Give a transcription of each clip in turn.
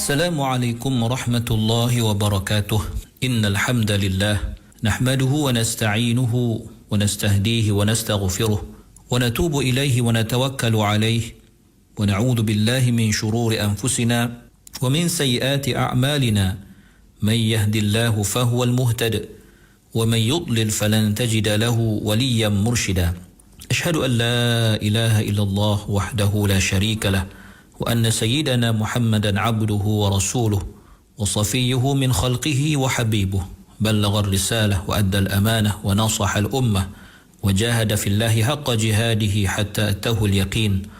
Assalamualaikum warahmatullahi wabarakatuh. Innal hamdalillah nahmaduhu wa nasta'inuhu wa nastahdihi wa nastaghfiruh wa natubu ilayhi wa natawakkalu alayhi wa na'udzu billahi min shururi anfusina wa min sayyiati a'malina. Man yahdihillahu fahuwal muhtadi wa man yudlil falan tajida lahu waliyyan murshida. Ashhadu an la ilaha illallah wahdahu la sharika lah وأن سيدنا محمدا عبده ورسوله وصفيه من خلقه وحبيبه بلغ الرسالة وأدى الأمانة ونصح الأمة وجاهد في الله حق جهاده حتى أتاه اليقين.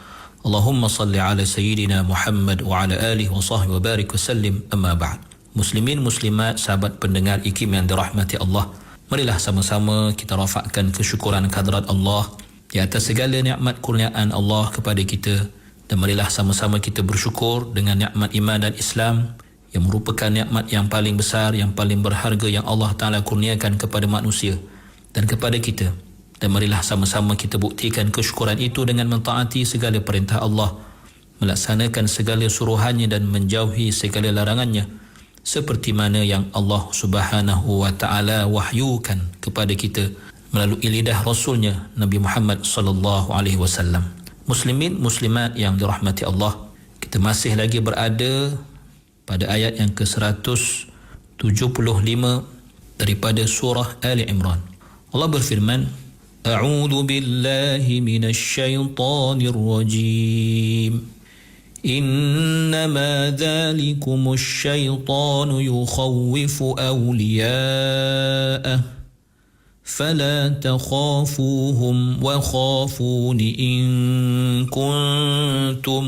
اللهم صل على سيدنا محمد وعلى آله وصحبه وبارك وسلم. أما بعد. Muslimin muslimat, sahabat pendengar IKIM yang dirahmati Allah, marilah sama-sama kita rafakkan kesyukuran kehadrat Allah di atas segala nikmat kurniaan Allah kepada kita. Dan marilah sama-sama kita bersyukur dengan nikmat iman dan Islam yang merupakan nikmat yang paling besar, yang paling berharga yang Allah Ta'ala kurniakan kepada manusia dan kepada kita. Dan marilah sama-sama kita buktikan kesyukuran itu dengan mentaati segala perintah Allah, melaksanakan segala suruhannya dan menjauhi segala larangannya, seperti mana yang Allah Subhanahu wa Ta'ala wahyukan kepada kita melalui lidah Rasulnya Nabi Muhammad sallallahu alaihi wasallam. Muslimin muslimat yang dirahmati Allah, kita masih lagi berada pada ayat yang ke-175 daripada surah Ali Imran. Allah berfirman, A'udzu billahi minasy syaithanir rajim. Innama dzalikumusy syaitanu yukhawwifu awliya'ah فلا تخافوهم وخافون إن كنتم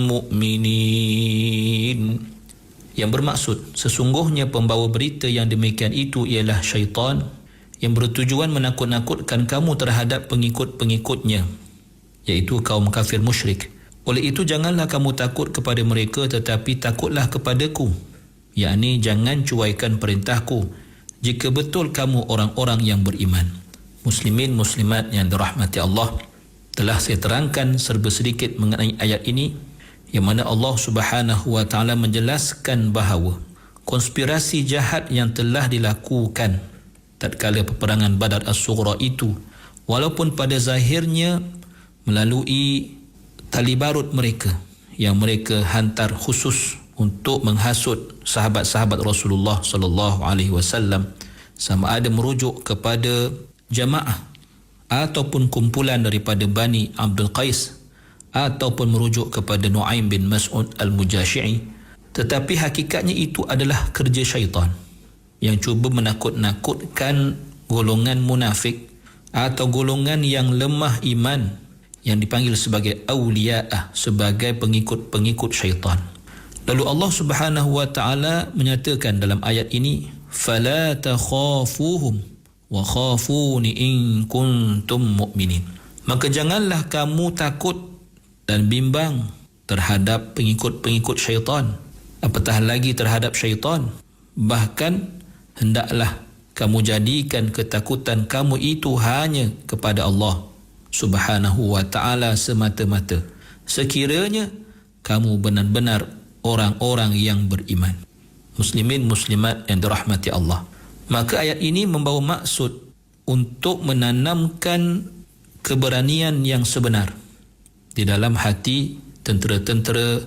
مؤمنين. Yang bermaksud, sesungguhnya pembawa berita yang demikian itu ialah syaitan yang bertujuan menakut-nakutkan kamu terhadap pengikut-pengikutnya, iaitu kaum kafir musyrik. Oleh itu janganlah kamu takut kepada mereka, tetapi takutlah kepadaku, yakni jangan cuaikan perintahku jika betul kamu orang-orang yang beriman. Muslimin muslimat yang dirahmati Allah, telah saya terangkan serba sedikit mengenai ayat ini, yang mana Allah Subhanahu wa Ta'ala menjelaskan bahawa konspirasi jahat yang telah dilakukan tatkala peperangan Badar As-Sughra itu, walaupun pada zahirnya melalui tali barut mereka yang mereka hantar khusus untuk menghasut sahabat-sahabat Rasulullah sallallahu alaihi wasallam, sama ada merujuk kepada jamaah ataupun kumpulan daripada Bani Abdul Qais ataupun merujuk kepada Nu'aim bin Mas'ud al-Mujashi'i, tetapi hakikatnya itu adalah kerja syaitan yang cuba menakut-nakutkan golongan munafik atau golongan yang lemah iman yang dipanggil sebagai awliya'ah, sebagai pengikut-pengikut syaitan. Lalu Allah Subhanahu wa Ta'ala menyatakan dalam ayat ini, fala takhafuhum wa khafuni in kuntum mu'minin. Maka janganlah kamu takut dan bimbang terhadap pengikut-pengikut syaitan, apatah lagi terhadap syaitan. Bahkan hendaklah kamu jadikan ketakutan kamu itu hanya kepada Allah Subhanahu wa Ta'ala semata-mata, sekiranya kamu benar-benar orang-orang yang beriman. Muslimin muslimat yang dirahmati Allah, maka ayat ini membawa maksud untuk menanamkan keberanian yang sebenar di dalam hati tentera-tentera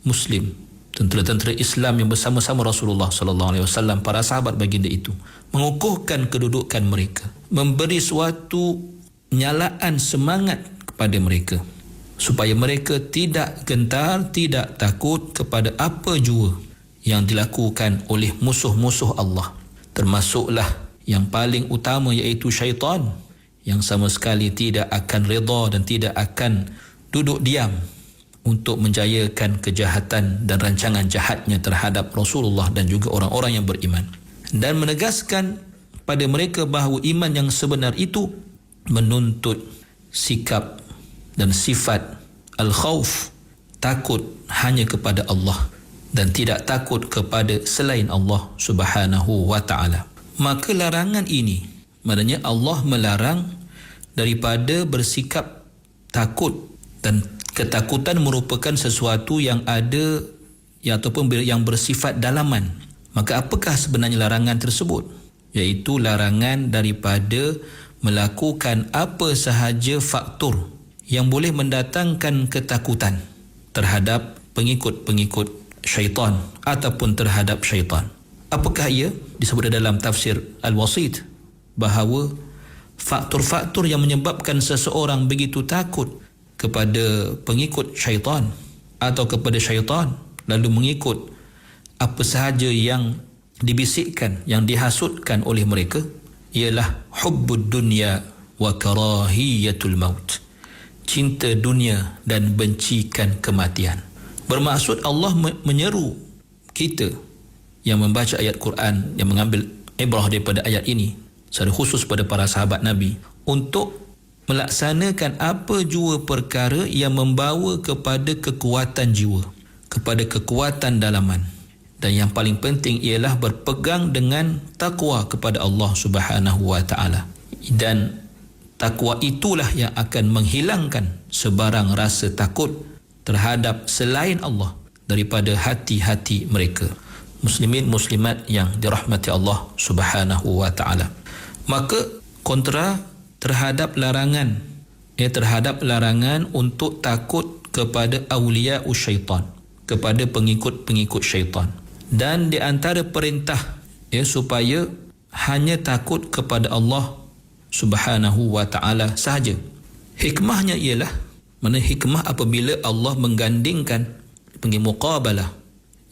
Muslim, tentera-tentera Islam yang bersama-sama Rasulullah sallallahu alaihi wasallam, para sahabat baginda itu, mengukuhkan kedudukan mereka, memberi suatu nyalaan semangat kepada mereka supaya mereka tidak gentar, tidak takut kepada apa jua yang dilakukan oleh musuh-musuh Allah, termasuklah yang paling utama iaitu syaitan, yang sama sekali tidak akan redha dan tidak akan duduk diam untuk menjayakan kejahatan dan rancangan jahatnya terhadap Rasulullah dan juga orang-orang yang beriman, dan menegaskan pada mereka bahawa iman yang sebenar itu menuntut sikap dan sifat al-khawf, takut hanya kepada Allah dan tidak takut kepada selain Allah Subhanahu wa Ta'ala. Maka larangan ini, maknanya Allah melarang daripada bersikap takut, dan ketakutan merupakan sesuatu yang ada ataupun yang bersifat dalaman. Maka apakah sebenarnya larangan tersebut? Iaitu larangan daripada melakukan apa sahaja faktor yang boleh mendatangkan ketakutan terhadap pengikut-pengikut syaitan ataupun terhadap syaitan. Apakah ia? Disebut dalam tafsir Al-Wasit bahawa faktor-faktor yang menyebabkan seseorang begitu takut kepada pengikut syaitan atau kepada syaitan lalu mengikut apa sahaja yang dibisikkan, yang dihasutkan oleh mereka, ialah hubbud dunya wa karahiyatul maut. Cinta dunia dan bencikan kematian. Bermaksud Allah menyeru kita yang membaca ayat Quran, yang mengambil ibrah daripada ayat ini, secara khusus pada para sahabat Nabi, untuk melaksanakan apa jua perkara yang membawa kepada kekuatan jiwa, kepada kekuatan dalaman. Dan yang paling penting ialah berpegang dengan takwa kepada Allah Subhanahu wa taala. Dan takwa itulah yang akan menghilangkan sebarang rasa takut terhadap selain Allah daripada hati-hati mereka. Muslimin muslimat yang dirahmati Allah Subhanahu wa taala. Maka kontra terhadap larangan, terhadap larangan untuk takut kepada awliya syaitan, kepada pengikut-pengikut syaitan. Dan di antara perintah supaya hanya takut kepada Allah Subhanahu wa taala sahaja. Hikmahnya ialah, mana hikmah apabila Allah menggandingkan, panggil muqabalah,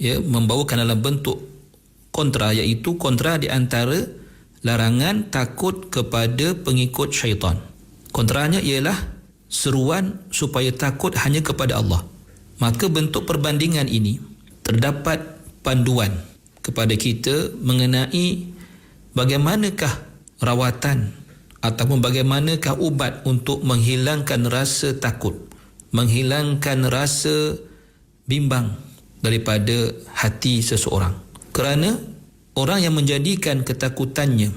membawakan dalam bentuk kontra, iaitu kontra di antara larangan takut kepada pengikut syaitan. Kontranya ialah seruan supaya takut hanya kepada Allah. Maka bentuk perbandingan ini terdapat panduan kepada kita mengenai bagaimanakah rawatan ataupun bagaimanakah ubat untuk menghilangkan rasa takut, menghilangkan rasa bimbang daripada hati seseorang. Kerana orang yang menjadikan ketakutannya,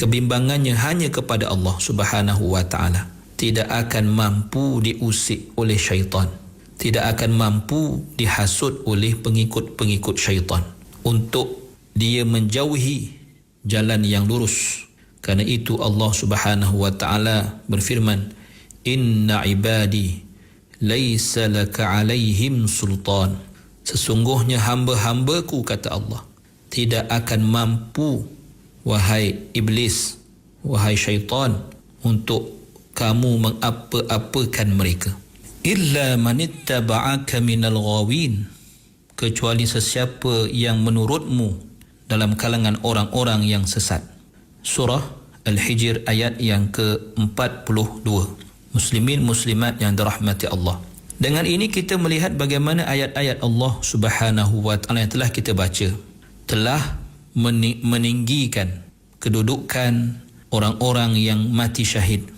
kebimbangannya hanya kepada Allah Subhanahu wa taala, tidak akan mampu diusik oleh syaitan, tidak akan mampu dihasut oleh pengikut-pengikut syaitan untuk dia menjauhi jalan yang lurus. Kerana itu Allah Subhanahu wa taala berfirman, "Inna ibadi laisa laka alaihim sultan." Sesungguhnya hamba-hambaku, kata Allah, tidak akan mampu, wahai iblis, wahai syaitan, untuk kamu mengapa-apakan mereka. Illa manittaba'aka minal ghawin, kecuali sesiapa yang menurutmu dalam kalangan orang-orang yang sesat. Surah Al-Hijr ayat yang ke-42. Muslimin muslimat yang dirahmati Allah. Dengan ini kita melihat bagaimana ayat-ayat Allah Subhanahu wa taala yang telah kita baca telah meninggikan kedudukan orang-orang yang mati syahid,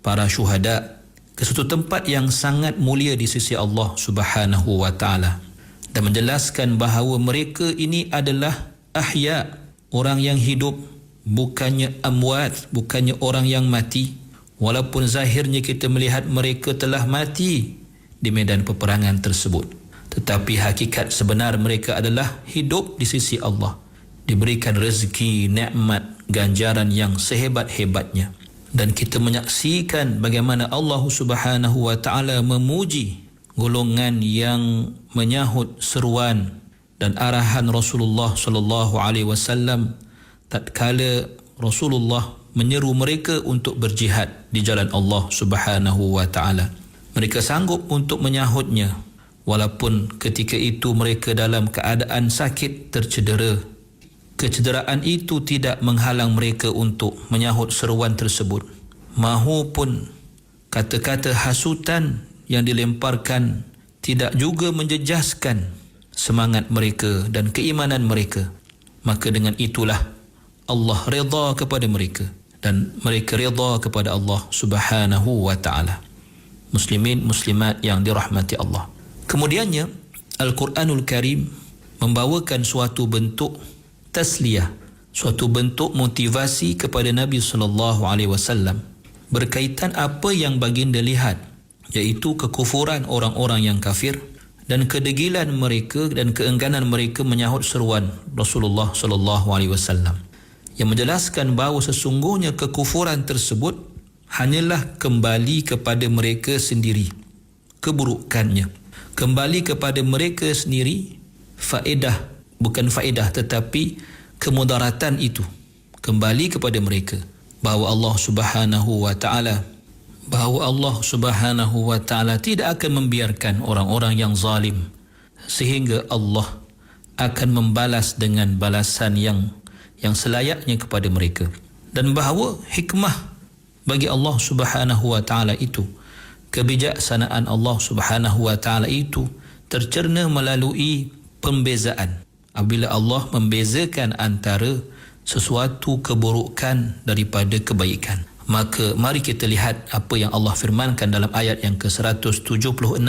para syuhada, ke satu tempat yang sangat mulia di sisi Allah Subhanahu wa taala, dan menjelaskan bahawa mereka ini adalah ahya, orang yang hidup, bukannya amwat, bukannya orang yang mati. Walaupun zahirnya kita melihat mereka telah mati di medan peperangan tersebut, tetapi hakikat sebenar mereka adalah hidup di sisi Allah, diberikan rezeki, nikmat, ganjaran yang sehebat-hebatnya. Dan kita menyaksikan bagaimana Allah Subhanahu wa taala memuji golongan yang menyahut seruan dan arahan Rasulullah sallallahu alaihi wasallam tatkala Rasulullah menyeru mereka untuk berjihad di jalan Allah Subhanahu wa taala. Mereka sanggup untuk menyahutnya walaupun ketika itu mereka dalam keadaan sakit, tercedera. Kecederaan itu tidak menghalang mereka untuk menyahut seruan tersebut. Mahupun kata-kata hasutan yang dilemparkan tidak juga menjejaskan semangat mereka dan keimanan mereka. Maka dengan itulah Allah redha kepada mereka dan mereka redha kepada Allah Subhanahu wa taala. Muslimin muslimat yang dirahmati Allah. Kemudiannya Al-Quranul Karim membawakan suatu bentuk tasliyah, suatu bentuk motivasi kepada Nabi sallallahu alaihi wasallam berkaitan apa yang baginda lihat, iaitu kekufuran orang-orang yang kafir dan kedegilan mereka dan keengganan mereka menyahut seruan Rasulullah sallallahu alaihi wasallam yang menjelaskan bahawa sesungguhnya kekufuran tersebut hanyalah kembali kepada mereka sendiri keburukannya, kembali kepada mereka sendiri bukan faedah tetapi kemudaratan itu kembali kepada mereka, bahawa Allah Subhanahu wa taala tidak akan membiarkan orang-orang yang zalim sehingga Allah akan membalas dengan balasan yang selayaknya kepada mereka, dan bahawa hikmah bagi Allah Subhanahu wa taala itu, kebijaksanaan Allah Subhanahu wa taala itu tercerna melalui pembezaan. Apabila Allah membezakan antara sesuatu keburukan daripada kebaikan, maka mari kita lihat apa yang Allah firmankan dalam ayat yang ke-176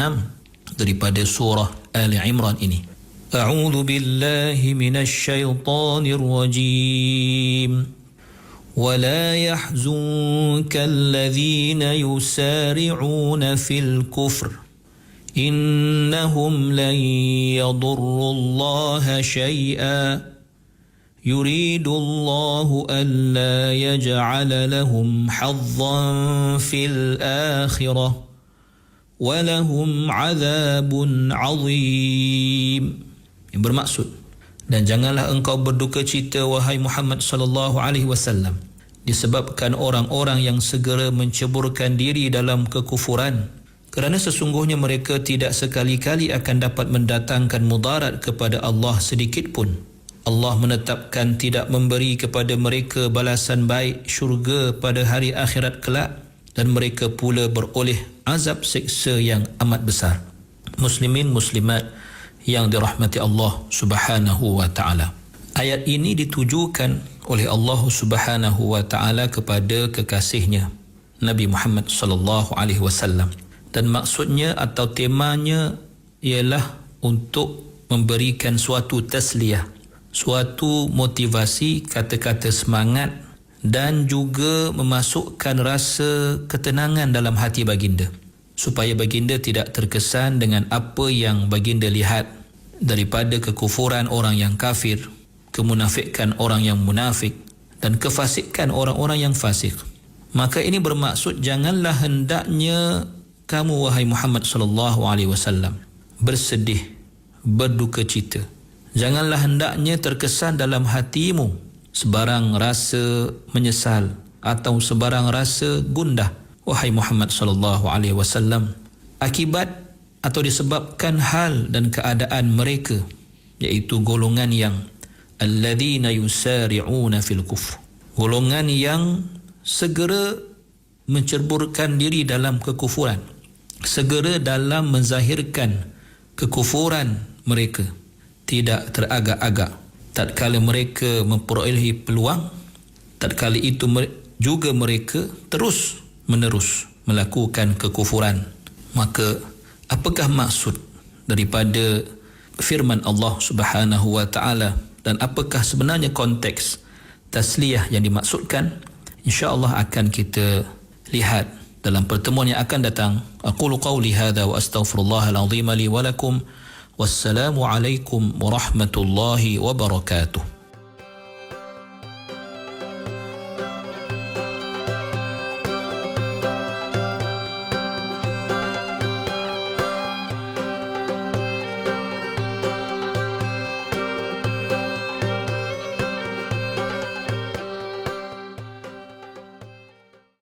daripada surah Ali Imran ini. A'udzu billahi minasy syaithanir rajim. ولا يحزنك الذين يسارعون في الكفر إنهم لن يضروا الله شيئا يريد الله ألا يجعل لهم حظا في الآخرة ولهم عذاب عظيم. Yang bermaksud, dan janganlah engkau berduka cita wahai Muhammad sallallahu alaihi wasallam disebabkan orang-orang yang segera menceburkan diri dalam kekufuran, kerana sesungguhnya mereka tidak sekali-kali akan dapat mendatangkan mudarat kepada Allah sedikit pun. Allah menetapkan tidak memberi kepada mereka balasan baik syurga pada hari akhirat kelak, dan mereka pula beroleh azab siksa yang amat besar. Muslimin muslimat yang dirahmati Allah Subhanahu wa taala. Ayat ini ditujukan oleh Allah Subhanahu wa taala kepada kekasihnya Nabi Muhammad sallallahu alaihi wasallam, dan maksudnya atau temanya ialah untuk memberikan suatu tasliyah, suatu motivasi, kata-kata semangat, dan juga memasukkan rasa ketenangan dalam hati baginda, supaya baginda tidak terkesan dengan apa yang baginda lihat daripada kekufuran orang yang kafir, kemunafikan orang yang munafik, dan kefasikan orang-orang yang fasik. Maka ini bermaksud janganlah hendaknya kamu wahai Muhammad sallallahu alaihi wasallam bersedih, berduka cita. Janganlah hendaknya terkesan dalam hatimu sebarang rasa menyesal atau sebarang rasa gundah wahai Muhammad sallallahu alaihi wasallam akibat atau disebabkan hal dan keadaan mereka, iaitu golongan yang alladzina yusari'una fil kufr, golongan yang segera menceburkan diri dalam kekufuran, segera dalam menzahirkan kekufuran mereka, tidak teragak-agak tatkala mereka memperolehi peluang, tatkala itu juga mereka terus menerus melakukan kekufuran. Maka apakah maksud daripada firman Allah Subhanahu wa taala, dan apakah sebenarnya konteks tasliyah yang dimaksudkan? InsyaAllah akan kita lihat dalam pertemuan yang akan datang. Aqulu qawli hadha wa astaghfirullahal azim li wa lakum. Wassalamu alaikum warahmatullahi wabarakatuh.